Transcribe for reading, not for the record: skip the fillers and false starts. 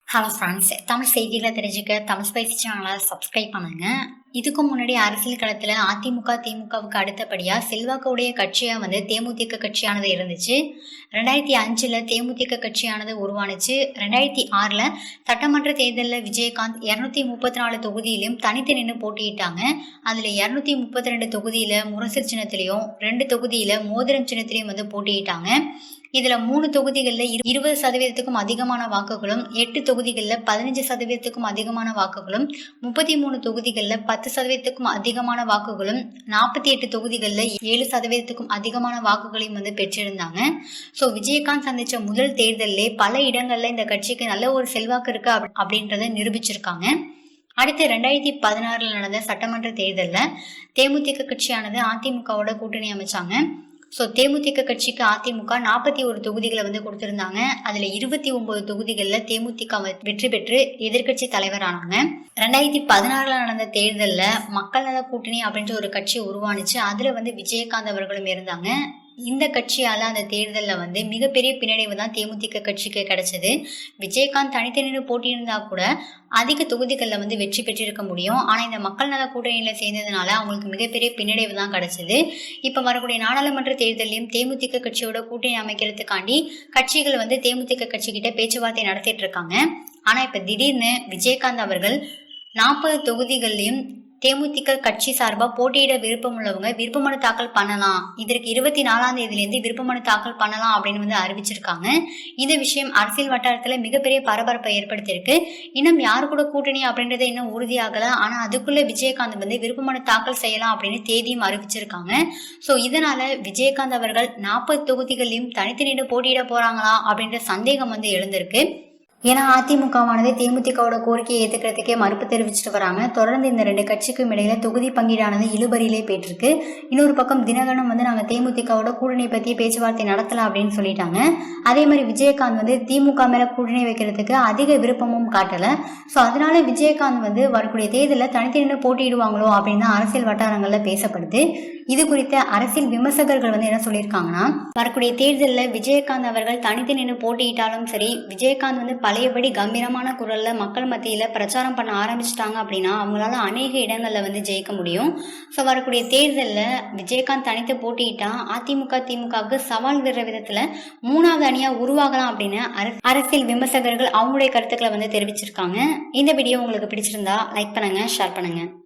Hello friends, Tamil செய்திகளை தெரிஞ்சுக்க Tamil spicy சேனலை சப்ஸ்கிரைப் பண்ணுங்க. இதுக்கு முன்னாடி அரசியல் களத்தில் அதிமுக திமுகவுக்கு அடுத்தபடியாக செல்வாக்குடைய கட்சியாக தேமுதிக கட்சியானது இருந்துச்சு. 2005 தேமுதிக கட்சியானது உருவானுச்சு. 2006 சட்டமன்ற தேர்தலில் விஜயகாந்த் 234 தொகுதியிலும் தனித்து நின்று போட்டியிட்டாங்க. அதில் 232 தொகுதியில் முரசல் சின்னத்திலையும் 2 தொகுதியில் மோதிரம் சின்னத்திலையும் போட்டியிட்டாங்க. இதுல 3 தொகுதிகளில் 20% அதிகமான வாக்குகளும், 8 தொகுதிகளில் 15% அதிகமான வாக்குகளும், 33 தொகுதிகளில் 10% அதிகமான வாக்குகளும், 48 தொகுதிகளில் 7% அதிகமான வாக்குகளையும் பெற்றிருந்தாங்க. ஸோ விஜயகாந்த் சந்திச்ச முதல் தேர்தலிலே பல இடங்கள்ல இந்த கட்சிக்கு நல்ல ஒரு செல்வாக்கு இருக்கு அப்படின்றத நிரூபிச்சிருக்காங்க. அடுத்து 2016 நடந்த சட்டமன்ற தேர்தலில் தேமுதிக கட்சியானது அதிமுகவோட கூட்டணி அமைச்சாங்க. ஸோ தேமுதிக கட்சிக்கு அதிமுக 41 தொகுதிகளை கொடுத்திருந்தாங்க. அதுல 29 தொகுதிகளில் தேமுதிக வெற்றி பெற்று எதிர்கட்சி தலைவரானாங்க. 2016 நடந்த தேர்தலில் மக்கள் நல கூட்டணி அப்படின்ற ஒரு கட்சி உருவானுச்சு. அதுல விஜயகாந்த் அவர்களும் இருந்தாங்க. இந்த கட்சியால அந்த தேர்தலில் மிகப்பெரிய பின்னடைவு தான் தேமுதிக கட்சிக்கு கிடைச்சது. விஜயகாந்த் தனித்து நின்று போட்டியிருந்தா கூட அதிக தொகுதிகளில் வெற்றி பெற்றிருக்க முடியும். ஆனா இந்த மக்கள் நல கூட்டணியில சேர்ந்ததுனால அவங்களுக்கு மிகப்பெரிய பின்னடைவு தான் கிடைச்சது. இப்ப வரக்கூடிய நாடாளுமன்ற தேர்தலையும் தேமுதிக கட்சியோட கூட்டணி அமைக்கிறதுக்காண்டி கட்சிகள் தேமுதிக கட்சி கிட்ட பேச்சுவார்த்தை நடத்திட்டு இருக்காங்க. ஆனா இப்ப திடீர்னு விஜயகாந்த் அவர்கள் 40 தொகுதிகள்லயும் தேமுதிக கட்சி சார்பாக போட்டியிட விருப்பம் உள்ளவங்க விருப்பமனு தாக்கல் பண்ணலாம், இதற்கு 24ஆம் தேதியிலேருந்து விருப்பமனு தாக்கல் பண்ணலாம் அப்படின்னு அறிவிச்சிருக்காங்க. இந்த விஷயம் அரசியல் வட்டாரத்துல மிகப்பெரிய பரபரப்பை ஏற்படுத்தியிருக்கு. இன்னும் யாரு கூட கூட்டணி அப்படின்றத இன்னும் உறுதியாகல. ஆனா அதுக்குள்ள விஜயகாந்த் விருப்பமனு தாக்கல் செய்யலாம் அப்படின்னு தேதியும் அறிவிச்சிருக்காங்க. ஸோ இதனால விஜயகாந்த் அவர்கள் 40 தொகுதிகளையும் தனித்து நின்று போட்டியிட போறாங்களா அப்படின்ற சந்தேகம் எழுந்திருக்கு. ஏன்னா அதிமுகவானது தேமுதிகவோட கோரிக்கையை ஏற்றுக்கிறதுக்கே மறுப்பு தெரிவிச்சுட்டு வராங்க. தொடர்ந்து இந்த 2 கட்சிக்கும் இடையில தொகுதி பங்கீடானது இழுபறியிலே போயிட்டு இன்னொரு பக்கம் தினகரனும் நாங்கள் தேமுதிகவோட கூட்டணி பற்றி பேச்சுவார்த்தை நடத்தலாம் அப்படின்னு சொல்லிட்டாங்க. அதே மாதிரி விஜயகாந்த் திமுக மேல கூட்டணி வைக்கிறதுக்கு அதிக விருப்பமும் காட்டலை. ஸோ அதனால விஜயகாந்த் வரக்கூடிய தேர்தலில் தனித்து நின்று போட்டியிடுவாங்களோ அப்படின்னு தான் அரசியல் வட்டாரங்கள்ல பேசப்படுது. இது குறித்த அரசியல் விமர்சகர்கள் என்ன சொல்லியிருக்காங்கன்னா, வரக்கூடிய தேர்தலில் விஜயகாந்த் அவர்கள் தனித்து நின்று போட்டியிட்டாலும் சரி, விஜயகாந்த் பழையபடி கம்பீரமான குரல்ல மக்கள் மத்தியில பிரச்சாரம் பண்ண ஆரம்பிச்சிட்டாங்க அப்படின்னா அவங்களால அநேக இடங்கள்ல ஜெயிக்க முடியும். ஸோ வரக்கூடிய தேர்தலில் விஜயகாந்த் தனித்து போட்டியிட்டா அதிமுக திமுகவுக்கு சவால் விடுற விதத்துல 3வது அணியா உருவாகலாம் அப்படின்னு அரசியல் விமர்சகர்கள் அவங்களுடைய கருத்துக்களை தெரிவிச்சிருக்காங்க. இந்த வீடியோ உங்களுக்கு பிடிச்சிருந்தா லைக் பண்ணுங்க, ஷேர் பண்ணுங்க.